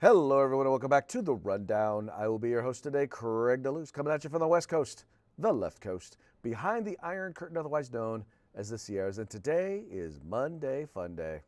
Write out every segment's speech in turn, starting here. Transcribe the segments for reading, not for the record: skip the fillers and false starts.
Hello, everyone, and welcome back to The Rundown. I will be your host today, Craig DeLuz, coming at you from the West Coast, the left coast, behind the Iron Curtain, otherwise known as the Sierras. And today is Monday Fun Day.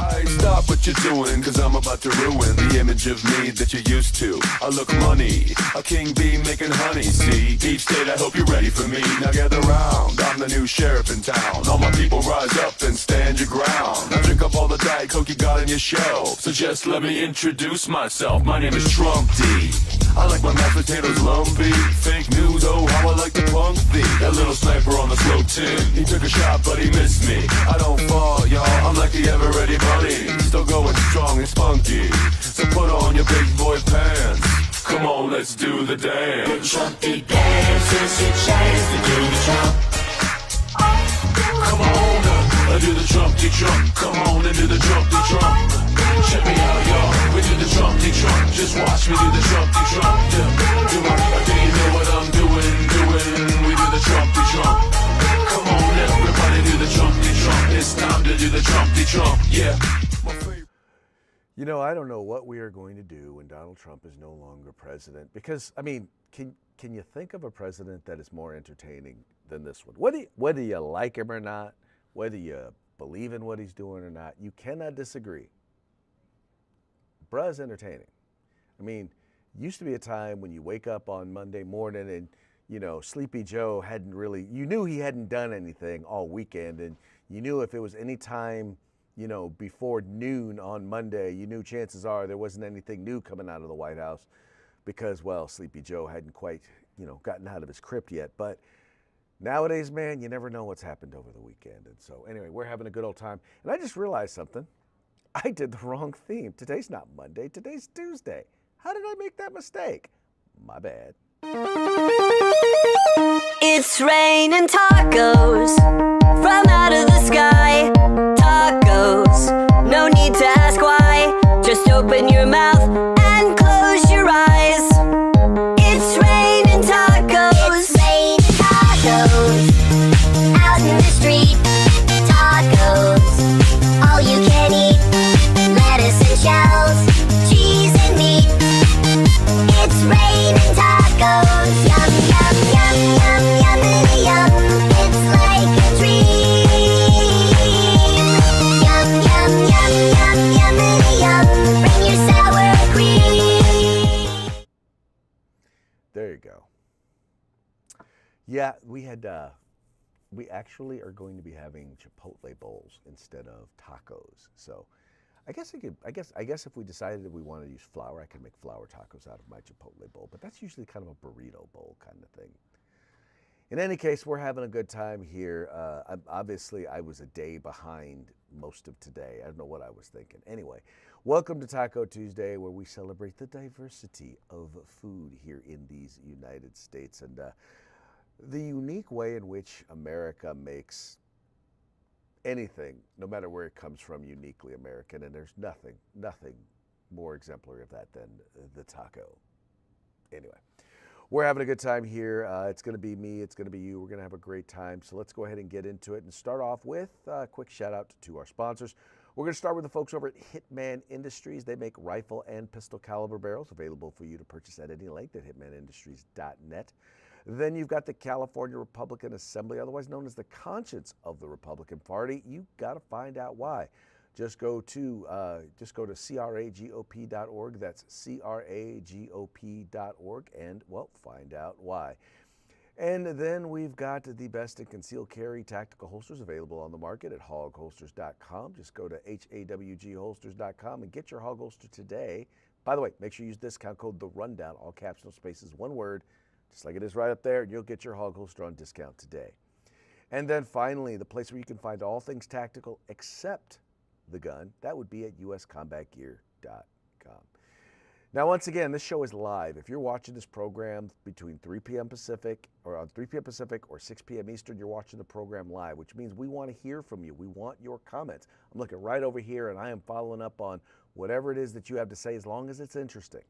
I stop what you're doing, cause I'm about to ruin the image of me that you're used to. I look money, a king bee making honey, see? Deep state, I hope you're ready for me. Now gather round, I'm the new sheriff in town. All my people rise up and stand your ground. Now drink up all the Diet Coke you got on your shelf. So just let me introduce myself. My name is Trump D. I like my mashed potatoes lumpy. Fake news, oh how I like to punk thee. That little sniper on the slow tin, he took a shot but he missed me. I don't fall, y'all, I'm like the ever-ready bunny. Still going strong and spunky. So put on your big boy pants. Come on, let's do the dance. The Trumpy dance is your chance to do the Trump. Come on, do the Trumpy Trump. Come on and do the Trumpy Trump. Check me out, y'all. We do the Trumpy Trump. Just watch me do the Trumpy Trump. Yeah. Do you know what I'm doing? We do the Trumpy Trump. Come on, everybody do the Trumpy Trump. It's time to do the Trumpy Trump. Yeah. You know, I don't know what we are going to do when Donald Trump is no longer president. Because, I mean, can you think of a president that is more entertaining than this one? Whether you like him or not, whether you believe in what he's doing or not, you cannot disagree. Bruh's entertaining. I mean, used to be a time when you wake up on Monday morning and, you know, Sleepy Joe you knew he hadn't done anything all weekend, and you knew if it was any time, you know, before noon on Monday, you knew chances are there wasn't anything new coming out of the White House because, well, Sleepy Joe hadn't quite, you know, gotten out of his crypt yet. But nowadays, man, you never know what's happened over the weekend. And so anyway, we're having a good old time. And I just realized something. I did the wrong theme. Today's not Monday, today's Tuesday. How did I make that mistake? My bad. It's raining tacos from out of the sky. Tacos, no need to ask why. Just open your mouth and close your eyes. It's raining tacos. It's raining tacos out in the street. Tacos, all you can eat. Lettuce and shells, cheese and meat. It's raining tacos. Yum, yum, yum, yum, yummity yum. It's like a dream. Yum, yum, yum, yum, yummity yum. Bring your sour cream. There you go. Yeah, we actually are going to be having Chipotle bowls instead of tacos. So I guess if we decided that we wanted to use flour, I could make flour tacos out of my Chipotle bowl, but that's usually kind of a burrito bowl kind of thing. In any case, we're having a good time here. Obviously, I was a day behind most of today. I don't know what I was thinking. Anyway, welcome to Taco Tuesday, where we celebrate the diversity of food here in these United States and the unique way in which America makes anything, no matter where it comes from, uniquely American. And there's nothing more exemplary of that than the taco. Anyway, we're having a good time here. It's going to be me. It's going to be you. We're going to have a great time. So let's go ahead and get into it and start off with a quick shout out to our sponsors. We're going to start with the folks over at Hitman Industries. They make rifle and pistol caliber barrels available for you to purchase at any length at hitmanindustries.net. Then you've got the California Republican Assembly, otherwise known as the conscience of the Republican Party. You got to find out why. Just go to cragop.org. That's cragop.org, and well, find out why. And then we've got the best in concealed carry tactical holsters available on the market at hogholsters.com. Just go to hawgholsters.com and get your hog holster today. By the way, make sure you use discount code The Rundown, all caps, no spaces, one word, just like it is right up there, and you'll get your hog holster on discount today. And then finally, the place where you can find all things tactical except the gun, that would be at uscombatgear.com. Now, once again, this show is live. If you're watching this program between 3 p.m. Pacific or on 3 p.m. Pacific or 6 p.m. Eastern, you're watching the program live, which means we want to hear from you. We want your comments. I'm looking right over here, and I am following up on whatever it is that you have to say, as long as it's interesting.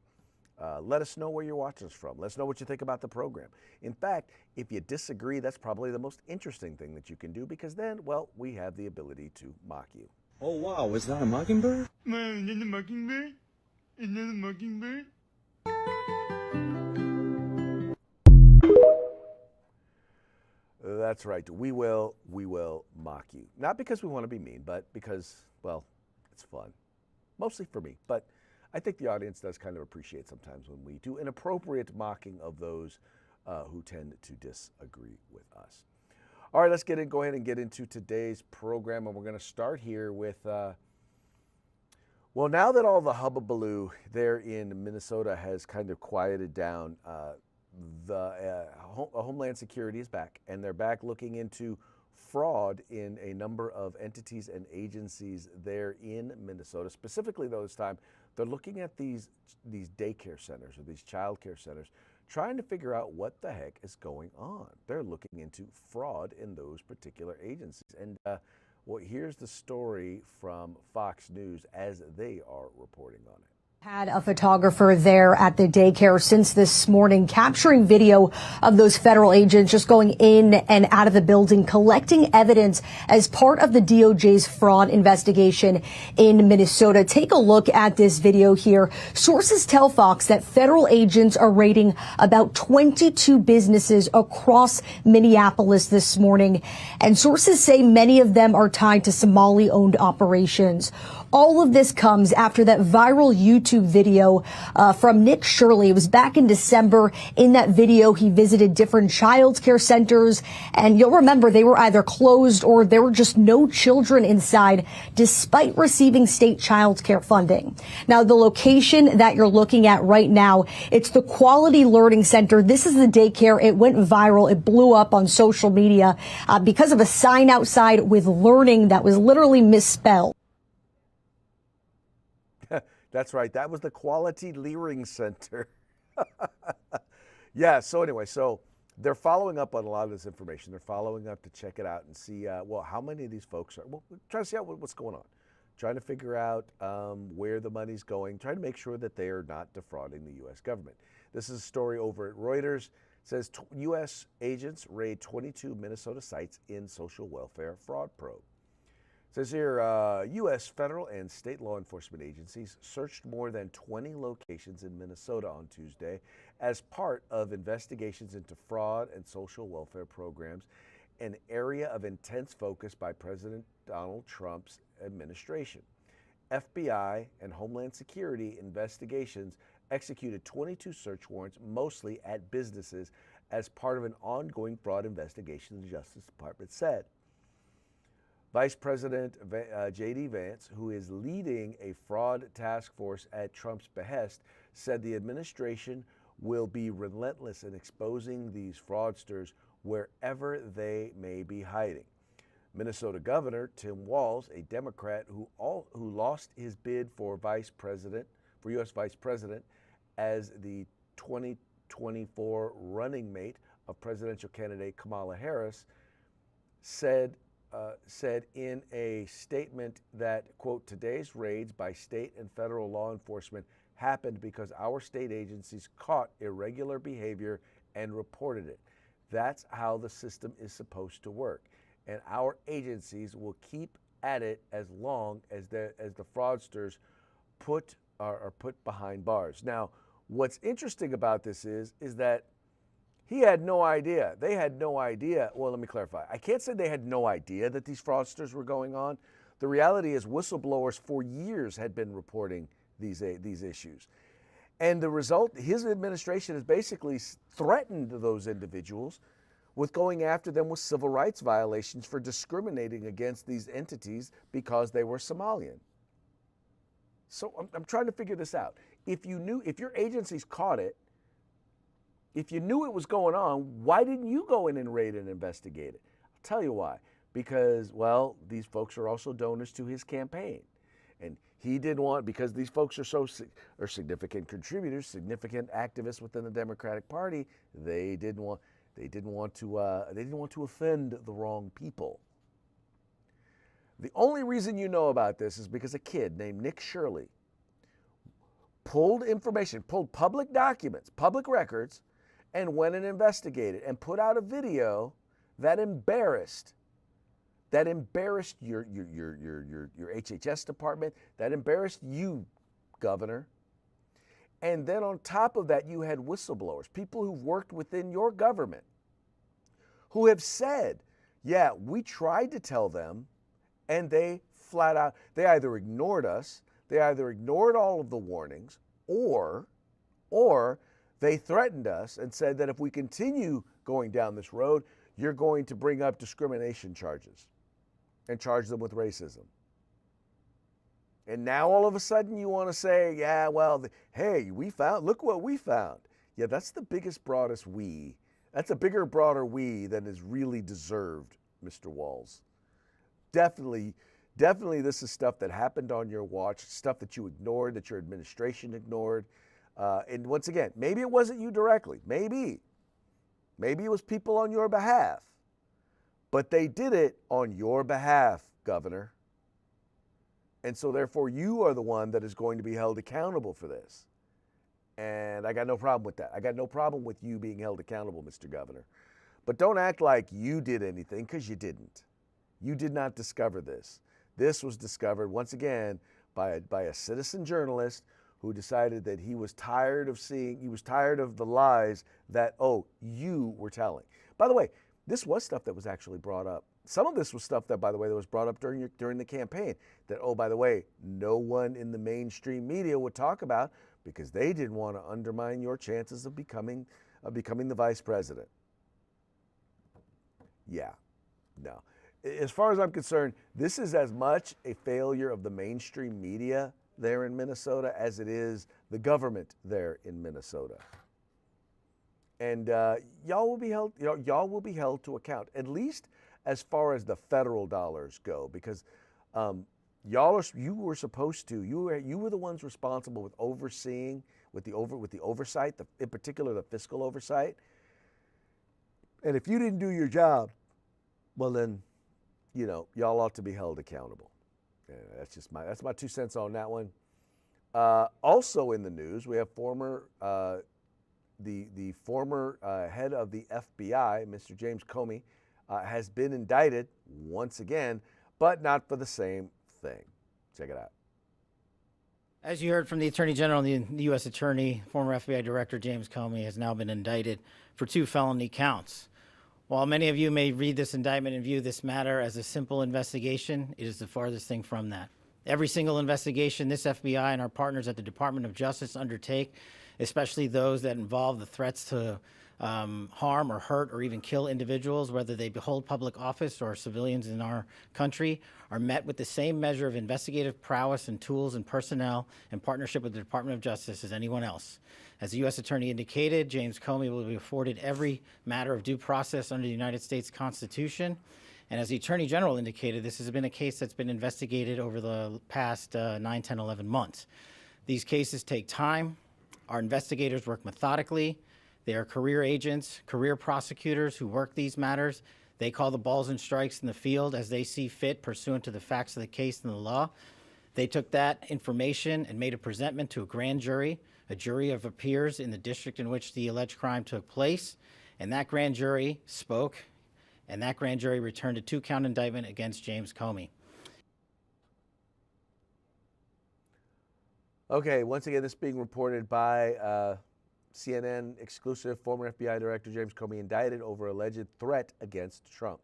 Let us know where you're watching us from. Let us know what you think about the program. In fact, if you disagree, that's probably the most interesting thing that you can do, because then, well, we have the ability to mock you. Oh, wow, was that a mockingbird? Man, in the mockingbird? Another mockingbird? That's right. We will mock you. Not because we want to be mean, but because, well, it's fun. Mostly for me, but I think the audience does kind of appreciate sometimes when we do an appropriate mocking of those who tend to disagree with us. All right, let's go ahead and get into today's program, and we're going to start here with, well, now that all the hubbubaloo there in Minnesota has kind of quieted down, Homeland Security is back, and they're back looking into fraud in a number of entities and agencies there in Minnesota. Specifically, though, this time, they're looking at these daycare centers or these child care centers, trying to figure out what the heck is going on. They're looking into fraud in those particular agencies. And well, here's the story from Fox News as they are reporting on it. Had a photographer there at the daycare since this morning, capturing video of those federal agents just going in and out of the building, collecting evidence as part of the DOJ's fraud investigation in Minnesota. Take a look at this video here. Sources tell Fox that federal agents are raiding about 22 businesses across Minneapolis this morning, and sources say many of them are tied to Somali-owned operations. All of this comes after that viral YouTube video from Nick Shirley. It was back in December. In that video, he visited different child care centers, and you'll remember they were either closed or there were just no children inside, despite receiving state child care funding. Now, the location that you're looking at right now, it's the Quality Learning Center. This is the daycare. It went viral. It blew up on social media because of a sign outside with learning that was literally misspelled. That's right. That was the Quality Learning Center. Yeah. So anyway, so they're following up on a lot of this information. They're following up to check it out and see, well, how many of these folks are, well, trying to see out what's going on, trying to figure out where the money's going, trying to make sure that they are not defrauding the U.S. government. This is a story over at Reuters. It says U.S. agents raid 22 Minnesota sites in social welfare fraud probe. It says here, U.S. federal and state law enforcement agencies searched more than 20 locations in Minnesota on Tuesday as part of investigations into fraud and social welfare programs, an area of intense focus by President Donald Trump's administration. FBI and Homeland Security investigations executed 22 search warrants, mostly at businesses, as part of an ongoing fraud investigation, the Justice Department said. Vice President J.D. Vance, who is leading a fraud task force at Trump's behest, said the administration will be relentless in exposing these fraudsters wherever they may be hiding. Minnesota Governor Tim Walz, a Democrat who lost his bid for U.S. Vice President as the 2024 running mate of presidential candidate Kamala Harris, said in a statement that, quote, today's raids by state and federal law enforcement happened because our state agencies caught irregular behavior and reported it. That's how the system is supposed to work. And our agencies will keep at it as long as the fraudsters are put behind bars. Now, what's interesting about this is that he had no idea. They had no idea. Well, let me clarify. I can't say they had no idea that these fraudsters were going on. The reality is whistleblowers for years had been reporting these issues. And the result, his administration has basically threatened those individuals with going after them with civil rights violations for discriminating against these entities because they were Somalian. So I'm trying to figure this out. If your agencies caught it, if you knew it was going on, why didn't you go in and raid and investigate it? I'll tell you why. Because, well, these folks are also donors to his campaign. And he didn't want, because these folks are significant contributors, significant activists within the Democratic Party, they didn't want to offend the wrong people. The only reason you know about this is because a kid named Nick Shirley pulled public documents, public records, and went and investigated and put out a video that embarrassed your HHS department, that embarrassed you, Governor, And then on top of that, you had whistleblowers, people who've worked within your government, who have said, yeah, we tried to tell them, and they flat out, they either ignored us, they either ignored all of the warnings, or they threatened us and said that if we continue going down this road, you're going to bring up discrimination charges and charge them with racism. And now all of a sudden you want to say, yeah, well, hey, look what we found. Yeah, that's the biggest, broadest we. That's a bigger, broader we than is really deserved, Mr. Walls. Definitely this is stuff that happened on your watch, stuff that you ignored, that your administration ignored. And once again, maybe it wasn't you directly. Maybe it was people on your behalf. But they did it on your behalf, Governor. And so therefore you are the one that is going to be held accountable for this. And I got no problem with that. I got no problem with you being held accountable, Mr. Governor. But don't act like you did anything, because you didn't. You did not discover this. This was discovered, once again, by a citizen journalist who decided that he was tired of the lies that, you were telling. By the way, this was stuff that was actually brought up. Some of this was stuff that, by the way, that was brought up during the campaign that, by the way, no one in the mainstream media would talk about because they didn't want to undermine your chances of becoming the vice president. Yeah, no. As far as I'm concerned, this is as much a failure of the mainstream media there in Minnesota as it is the government there in Minnesota. And y'all will be held to account, at least as far as the federal dollars go, because you were the ones responsible with overseeing, with the oversight, in particular the fiscal oversight. And if you didn't do your job, well then, y'all ought to be held accountable. Yeah, that's my 2 cents on that one. Also in the news, we have the former head of the FBI, Mr. James Comey, has been indicted once again, but not for the same thing. Check it out. As you heard from the Attorney General and the U.S. Attorney, former FBI Director James Comey has now been indicted for 2 felony counts. While many of you may read this indictment and view this matter as a simple investigation, it is the farthest thing from that. Every single investigation this FBI and our partners at the Department of Justice undertake, especially those that involve the threats to harm or hurt or even kill individuals, whether they hold public office or civilians in our country, are met with the same measure of investigative prowess and tools and personnel in partnership with the Department of Justice as anyone else. As the U.S. Attorney indicated, James Comey will be afforded every matter of due process under the United States Constitution. And as the Attorney General indicated, this has been a case that's been investigated over the past 9, 10, 11 months. These cases take time. Our investigators work methodically. They are career agents, career prosecutors who work these matters. They call the balls and strikes in the field as they see fit pursuant to the facts of the case and the law. They took that information and made a presentment to a grand jury, a jury of peers in the district in which the alleged crime took place. And that grand jury spoke, and that grand jury returned a 2-count indictment against James Comey. Okay, once again, this being reported by CNN exclusive. Former FBI Director James Comey indicted over alleged threat against Trump.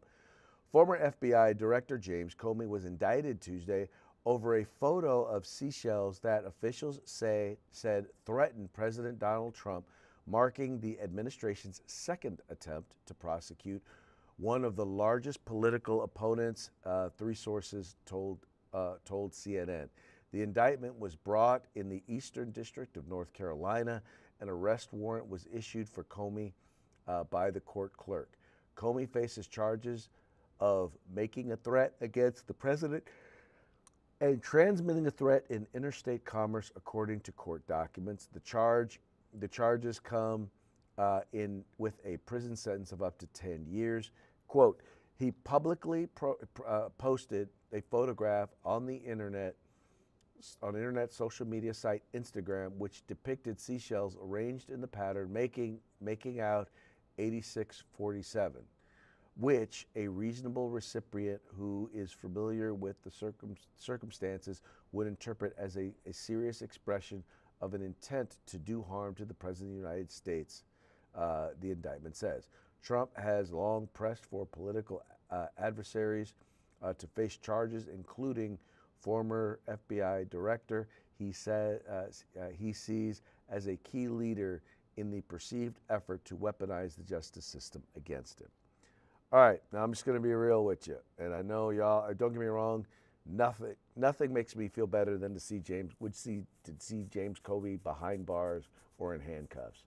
Former FBI Director James Comey was indicted Tuesday over a photo of seashells that officials said threatened President Donald Trump, marking the administration's second attempt to prosecute one of the largest political opponents, 3 sources told CNN. The indictment was brought in the Eastern District of North Carolina. An arrest warrant was issued for Comey by the court clerk. Comey faces charges of making a threat against the president and transmitting a threat in interstate commerce, according to court documents. The charges come with a prison sentence of up to 10 years. Quote, he publicly posted a photograph on the internet social media site Instagram, which depicted seashells arranged in the pattern making out 8647, which a reasonable recipient who is familiar with the circumstances would interpret as a serious expression of an intent to do harm to the President of the United States, the indictment says. Trump has long pressed for political adversaries to face charges, including former FBI director he sees as a key leader in the perceived effort to weaponize the justice system against him. All right, now I'm just going to be real with you, and I know y'all. Don't get me wrong. Nothing makes me feel better than to see James Comey behind bars or in handcuffs.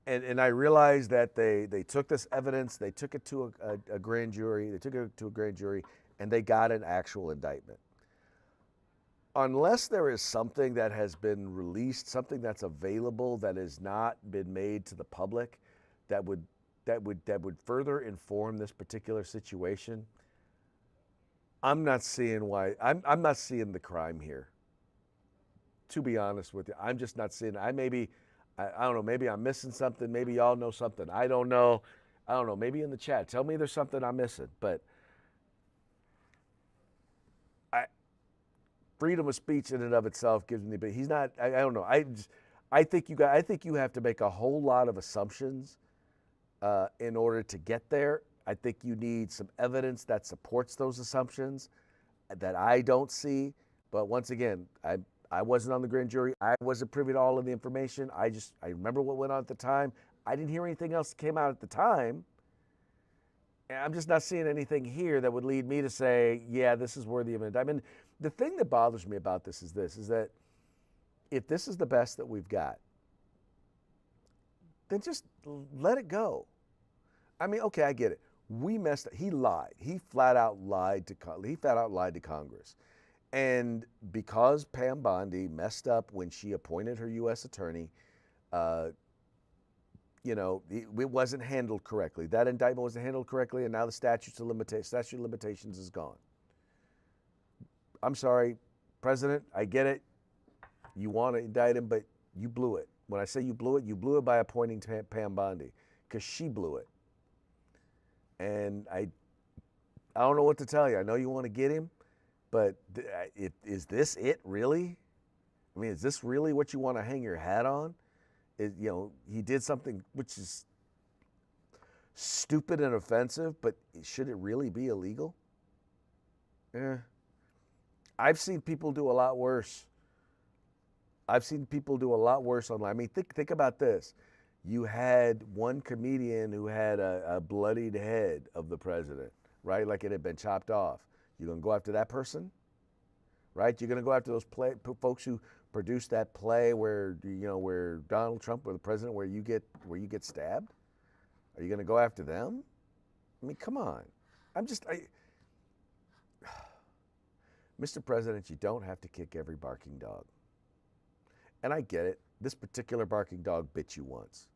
And I realize that they took this evidence, they took it to a grand jury, and they got an actual indictment. Unless there is something that has been released, something that's available that has not been made to the public, that would further inform this particular situation, I'm not seeing why. I'm not seeing the crime here. To be honest with you, I'm just not seeing it. I don't know, maybe I'm missing something. Maybe y'all know something. I don't know. Maybe in the chat, tell me there's something I'm missing. But freedom of speech in and of itself gives me, but he's not, I don't know. I think you have to make a whole lot of assumptions in order to get there. I think you need some evidence that supports those assumptions that I don't see. But once again, I wasn't on the grand jury. I wasn't privy to all of the information. I remember what went on at the time. I didn't hear anything else that came out at the time. And I'm just not seeing anything here that would lead me to say, yeah, this is worthy of an indictment. The thing that bothers me about this is that if this is the best that we've got, then just let it go. I mean, okay, I get it. We messed up. He lied. He flat out lied to Congress. And because Pam Bondi messed up when she appointed her U.S. attorney, it wasn't handled correctly. That indictment wasn't handled correctly, and now the statute of limitations is gone. I'm sorry, President, I get it. You want to indict him, but you blew it. When I say you blew it by appointing Pam Bondi, because she blew it. And I don't know what to tell you. I know you want to get him, but is this it really? I mean, is this really what you want to hang your hat on? He did something which is stupid and offensive, but should it really be illegal? I've seen people do a lot worse. Online. I mean, think about this. You had one comedian who had a bloodied head of the president, right? Like it had been chopped off. You're going to go after that person? Right? You're going to go after those folks who produced that play where Donald Trump or the president, where you get stabbed? Are you going to go after them? I mean, come on. Mr. President, you don't have to kick every barking dog. And I get it. This particular barking dog bit you once.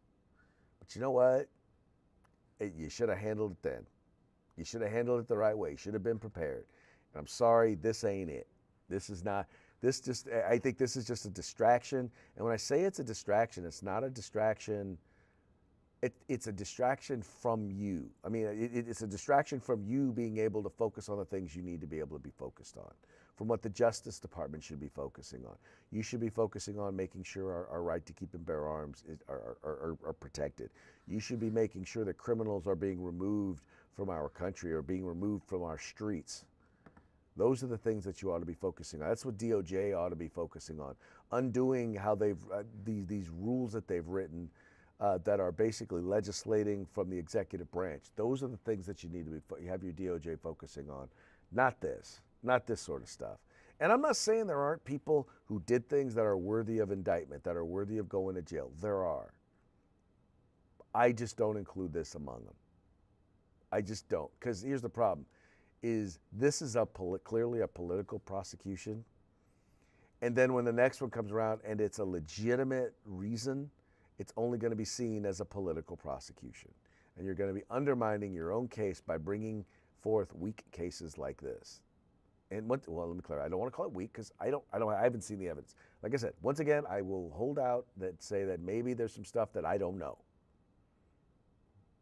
But you know what? You should have handled it then. You should have handled it the right way. You should have been prepared. And I'm sorry, this ain't it. I think this is just a distraction. And when I say it's a distraction, it's not a distraction. It's a distraction from you. I mean, it's a distraction from you being able to focus on the things you need to be able to be focused on, from what the Justice Department should be focusing on. You should be focusing on making sure our right to keep and bear arms are protected. You should be making sure that criminals are being removed from our country or being removed from our streets. Those are the things that you ought to be focusing on. That's what DOJ ought to be focusing on. Undoing how these rules that they've written that are basically legislating from the executive branch. Those are the things that you need to have your DOJ focusing on, not this sort of stuff. And I'm not saying there aren't people who did things that are worthy of indictment, that are worthy of going to jail. There are. I just don't include this among them. I just don't, because here's the problem, this is clearly a political prosecution. And then when the next one comes around and it's a legitimate reason, it's only going to be seen as a political prosecution. And you're going to be undermining your own case by bringing forth weak cases like this. And let me clarify. I don't want to call it weak because I haven't seen the evidence. Like I said, once again, I will hold out say that maybe there's some stuff that I don't know.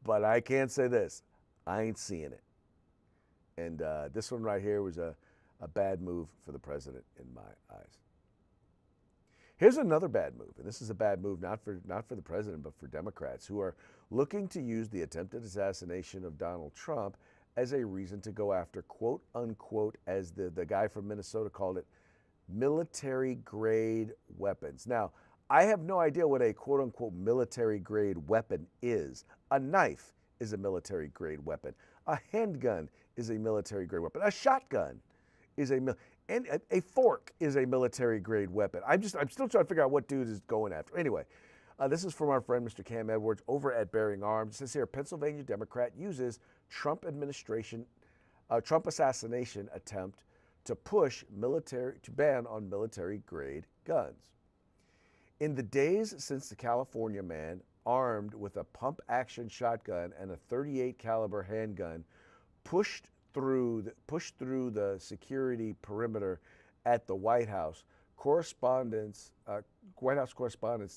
But I can say this, I ain't seeing it. And this one right here was a bad move for the president in my eyes. Here's another bad move, and this is a bad move not for the president, but for Democrats who are looking to use the attempted assassination of Donald Trump as a reason to go after, quote unquote, as the guy from Minnesota called it, military grade weapons. Now, I have no idea what a quote unquote military grade weapon is. A knife is a military grade weapon. A handgun is a military grade weapon. A shotgun is and a fork is a military grade weapon. I'm still trying to figure out what dude is going after. Anyway, this is from our friend Mr. Cam Edwards over at Bearing Arms. It says here, Pennsylvania Democrat uses Trump assassination attempt to push to ban on military grade guns. In the days since the California man armed with a pump action shotgun and a .38 caliber handgun pushed through the security perimeter at the White House Correspondents'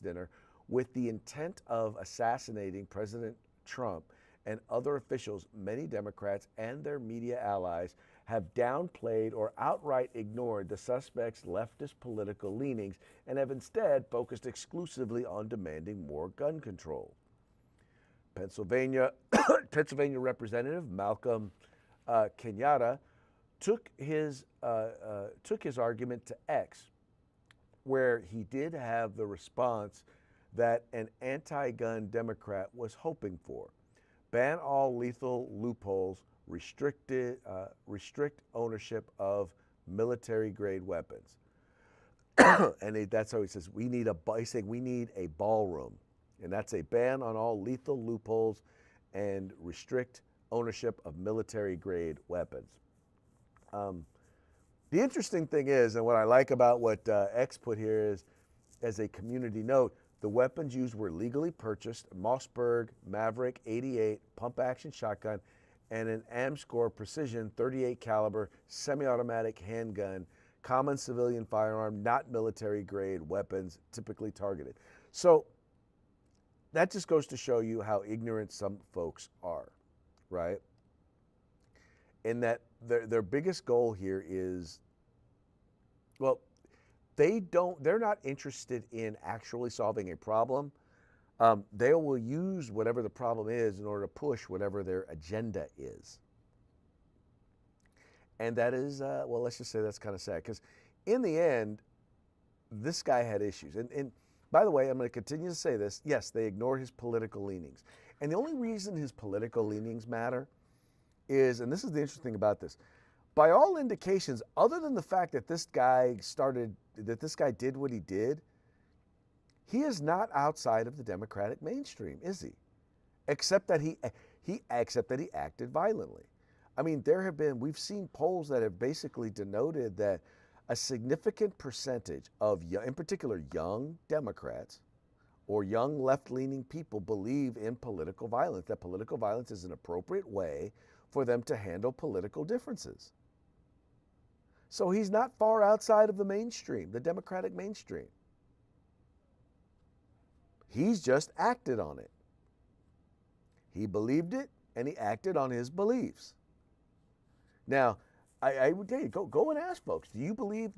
Dinner with the intent of assassinating President Trump and other officials, many Democrats and their media allies have downplayed or outright ignored the suspect's leftist political leanings and have instead focused exclusively on demanding more gun control. Pennsylvania Representative Malcolm Kenyatta took his argument to X, where he did have the response that an anti-gun Democrat was hoping for: ban all lethal loopholes, restrict ownership of military-grade weapons. And that's how he says we need a ballroom, and that's a ban on all lethal loopholes and restrict ownership of military-grade weapons. The interesting thing is, and what I like about what X put here is, as a community note, the weapons used were legally purchased: Mossberg Maverick 88 pump-action shotgun and an Amscore Precision .38 caliber semi-automatic handgun, common civilian firearm, not military-grade weapons typically targeted. So that just goes to show you how ignorant some folks are, right? And that their biggest goal here is, well, they're not interested in actually solving a problem. They will use whatever the problem is in order to push whatever their agenda is. And that is, well, let's just say that's kind of sad, because in the end, this guy had issues. And by the way, I'm going to continue to say this. Yes, they ignore his political leanings. And the only reason his political leanings matter is, and this is the interesting thing about this, by all indications, other than the fact that this guy did what he did, he is not outside of the Democratic mainstream, is he? Except that he acted violently. I mean, we've seen polls that have basically denoted that a significant percentage of, in particular, young Democrats or young left-leaning people believe in political violence, that political violence is an appropriate way for them to handle political differences. So he's not far outside of the mainstream, the Democratic mainstream. He's just acted on it. He believed it, and he acted on his beliefs. Now, I would tell you, go and ask folks: Do you believe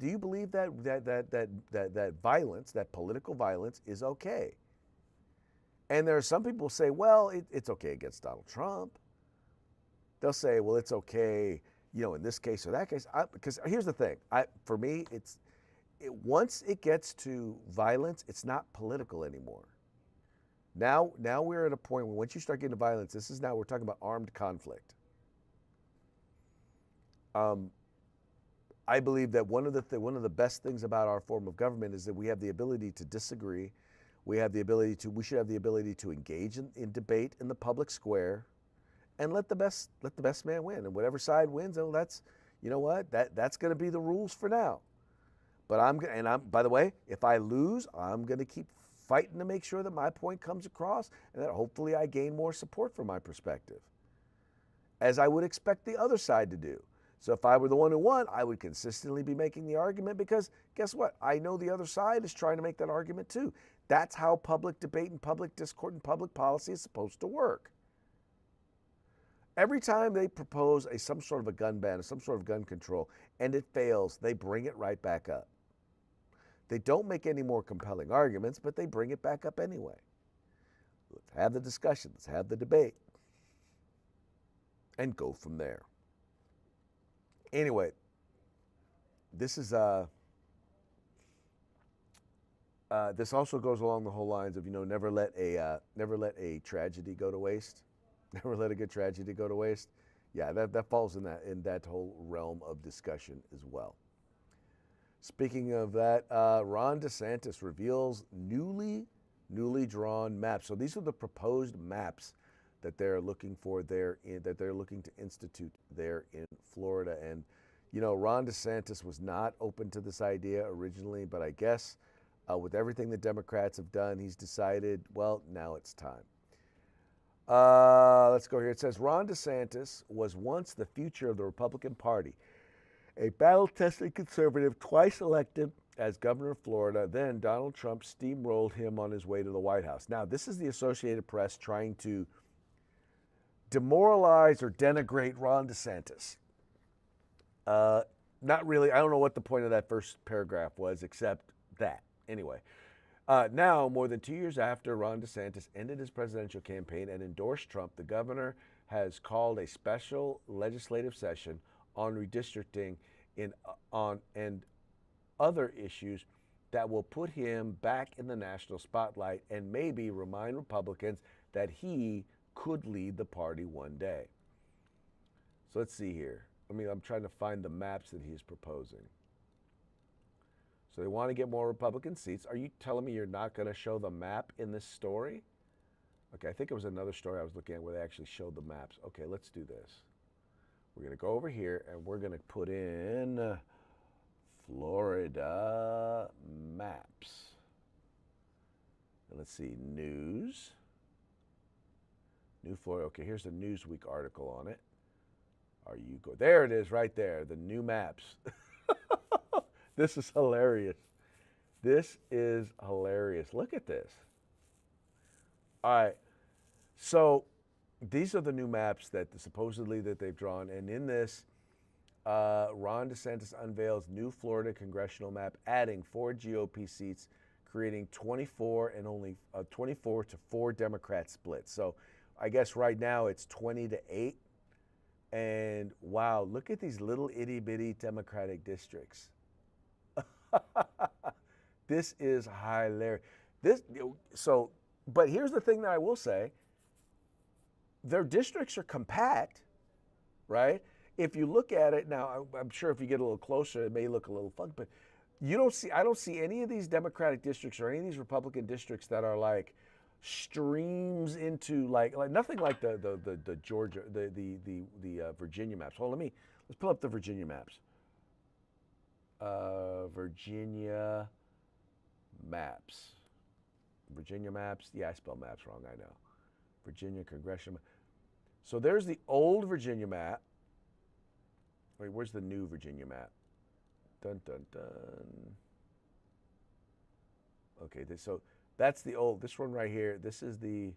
that violence, that political violence, is okay? And there are some people who say, well, it's okay against Donald Trump. They'll say, well, it's okay, in this case or that case. Because here's the thing: for me, once it gets to violence, it's not political anymore. Now we're at a point where once you start getting to violence, we're talking about armed conflict. I believe that one of the best things about our form of government is that we have the ability to disagree. We should have the ability to engage in debate in the public square, and let the best man win. And whatever side wins, that's going to be the rules for now. But by the way, if I lose, I'm going to keep fighting to make sure that my point comes across and that hopefully I gain more support for my perspective, as I would expect the other side to do. So if I were the one who won, I would consistently be making the argument, because guess what? I know the other side is trying to make that argument too. That's how public debate and public discourse and public policy is supposed to work. Every time they propose some sort of a gun ban or some sort of gun control and it fails, they bring it right back up. They don't make any more compelling arguments, but they bring it back up anyway. Let's have the discussion. Let's have the debate. And go from there. Anyway, this is this also goes along the whole lines of, never let a tragedy go to waste. Never let a good tragedy go to waste. Yeah, that falls in that whole realm of discussion as well. Speaking of that, Ron DeSantis reveals newly drawn maps. So these are the proposed maps that they're looking for that they're looking to institute there in Florida. And Ron DeSantis was not open to this idea originally, but I guess with everything the Democrats have done, he's decided, well, now it's time. Let's go here. It says Ron DeSantis was once the future of the Republican Party, a battle-tested conservative twice elected as governor of Florida. Then Donald Trump steamrolled him on his way to the White House. Now, this is the Associated Press trying to demoralize or denigrate Ron DeSantis. Not really. I don't know what the point of that first paragraph was, except that. Anyway, now, more than 2 years after Ron DeSantis ended his presidential campaign and endorsed Trump, the governor has called a special legislative session on redistricting and other issues that will put him back in the national spotlight and maybe remind Republicans that he could lead the party one day. So let's see here. I'm trying to find the maps that he's proposing. So they want to get more Republican seats. Are you telling me you're not going to show the map in this story? Okay, I think it was another story I was looking at where they actually showed the maps. Okay, let's do this. We're going to go over here and we're going to put in Florida maps. And let's see, news. New Florida. Okay, here's the Newsweek article on it. There it is right there, the new maps. This is hilarious. This is hilarious. Look at this. All right. So these are the new maps that supposedly that they've drawn. And in this, Ron DeSantis unveils new Florida congressional map, adding 4 GOP seats, creating 24 and only 24 to 4 Democrat splits. So I guess right now it's 20-8. And wow, look at these little itty bitty Democratic districts. This is hilarious. But here's the thing that I will say. Their districts are compact, right? If you look at it now, I'm sure if you get a little closer, it may look a little funky, but I don't see any of these Democratic districts or any of these Republican districts that are like streams into like nothing like the Georgia, the Virginia maps. Hold on, let's pull up the Virginia maps. Virginia maps. Virginia maps. Yeah, I spelled maps wrong, I know. Virginia congressional map. So there's the old Virginia map. Wait, where's the new Virginia map? Dun, dun, dun. Okay, so that's the old, this one right here. This is the,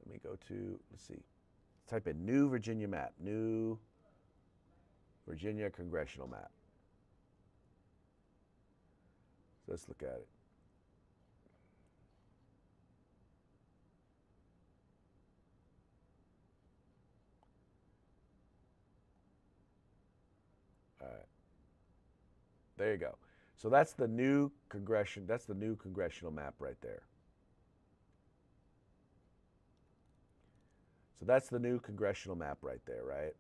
let me go to, let's see. Type in new Virginia map. New Virginia congressional map. So let's look at it. All right. There you go. So that's the new congressional map right there. So that's the new congressional map right there, right?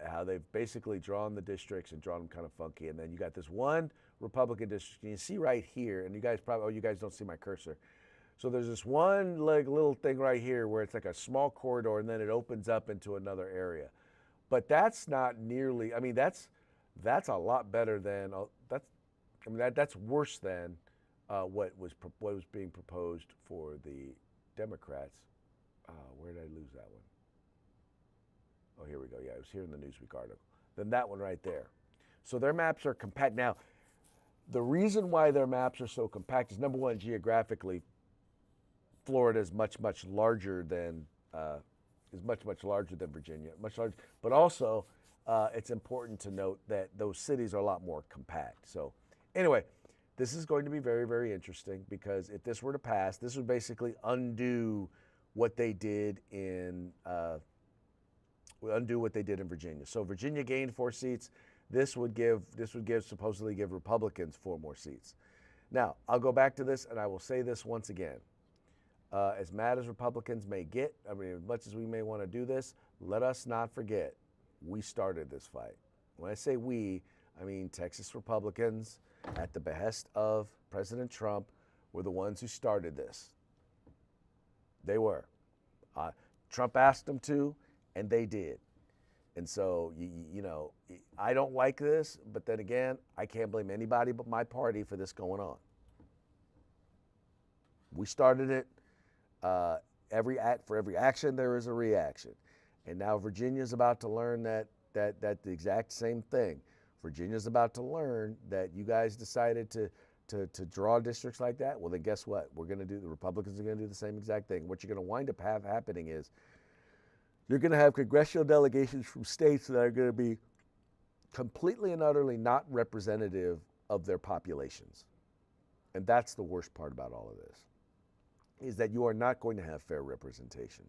How they've basically drawn the districts and drawn them kind of funky. And then you got this one Republican district. And you see right here, and you guys don't see my cursor. So there's this one like little thing right here where it's like a small corridor and then it opens up into another area. But that's not nearly, that's a lot better than, that's worse than what was being proposed for the Democrats. Where did I lose that one? Oh, here we go. Yeah, it was here in the Newsweek article. Then that one right there. So their maps are compact. Now, the reason why their maps are so compact is, number one, geographically, Florida is much larger than Virginia, much larger. But also, it's important to note that those cities are a lot more compact. So Anyway, this is going to be very, very interesting because if this were to pass, this would basically undo what they did in Virginia. So Virginia gained 4 seats. This would supposedly give Republicans 4 more seats. Now, I'll go back to this and I will say this once again. As mad as Republicans may get, I mean, as much as we may want to do this, let us not forget, we started this fight. When I say we, I mean Texas Republicans, at the behest of President Trump, were the ones who started this. They were. Trump asked them to, and they did. And so, you know, I don't like this, but then again, I can't blame anybody but my party for this going on. We started it. For every action, there is a reaction. And now Virginia's about to learn that the exact same thing. Virginia's about to learn that you guys decided to draw districts like that. Well, then guess what? The Republicans are going to do the same exact thing. What you're going to wind up happening is you're going to have congressional delegations from states that are going to be completely and utterly not representative of their populations. And that's the worst part about all of this, is that you are not going to have fair representation.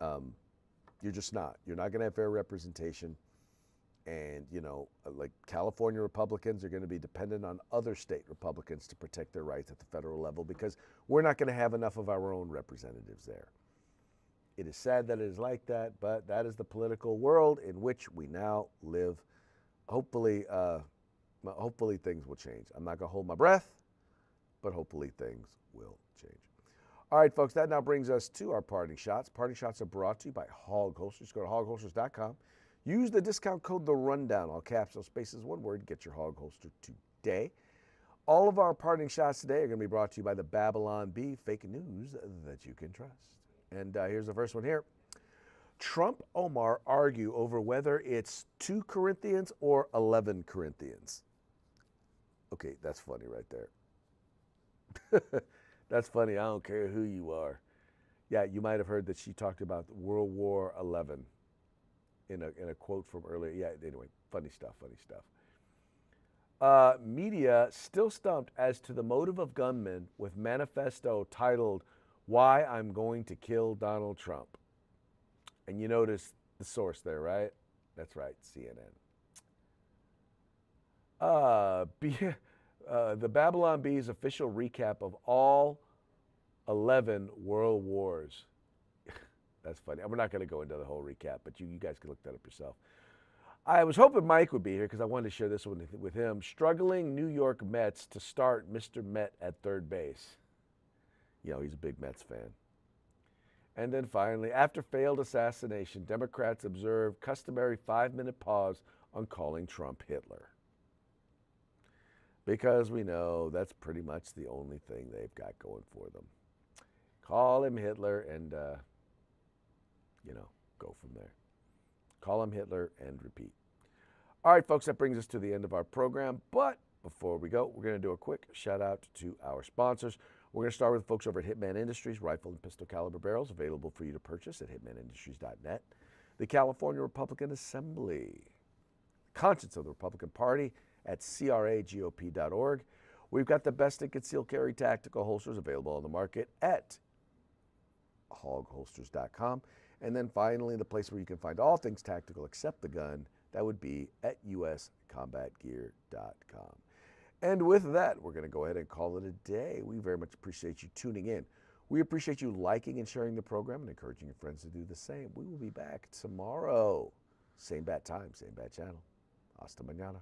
You're just not. You're not going to have fair representation. And, you know, like California Republicans are going to be dependent on other state Republicans to protect their rights at the federal level because we're not going to have enough of our own representatives there. It is sad that it is like that, but that is the political world in which we now live. Hopefully things will change. I'm not going to hold my breath, but hopefully things will change. All right, folks, that now brings us to our parting shots. Parting shots are brought to you by Hog Holsters. Go to hogholsters.com. Use the discount code TheRundown, all caps, no spaces, one word. Get your hog holster today. All of our parting shots today are going to be brought to you by the Babylon Bee, fake news that you can trust. And here's the first one here. Trump Omar argue over whether it's 2 Corinthians or 11 Corinthians. Okay, that's funny right there. That's funny. I don't care who you are. Yeah, you might have heard that she talked about World War XI in a quote from earlier. Yeah, anyway, funny stuff. Media still stumped as to the motive of gunmen with manifesto titled, "Why I'm Going to Kill Donald Trump." And you notice the source there, right? That's right, CNN. The Babylon Bee's official recap of all 11 world wars. That's funny. We're not going to go into the whole recap, but you guys can look that up yourself. I was hoping Mike would be here because I wanted to share this one with him. Struggling New York Mets to start Mr. Met at third base. You know, he's a big Mets fan. And then finally, after failed assassination, Democrats observe customary 5-minute pause on calling Trump Hitler. Because we know that's pretty much the only thing they've got going for them. Call him Hitler and, go from there. Call him Hitler and repeat. All right, folks, that brings us to the end of our program. But before we go, we're going to do a quick shout out to our sponsors. We're going to start with folks over at Hitman Industries, rifle and pistol caliber barrels available for you to purchase at hitmanindustries.net. The California Republican Assembly, conscience of the Republican Party at cragop.org. We've got the best in concealed carry tactical holsters available on the market at hogholsters.com. And then finally, the place where you can find all things tactical except the gun, that would be at uscombatgear.com. And with that, we're going to go ahead and call it a day. We very much appreciate you tuning in. We appreciate you liking and sharing the program and encouraging your friends to do the same. We will be back tomorrow. Same bat time, same bat channel. Hasta mañana.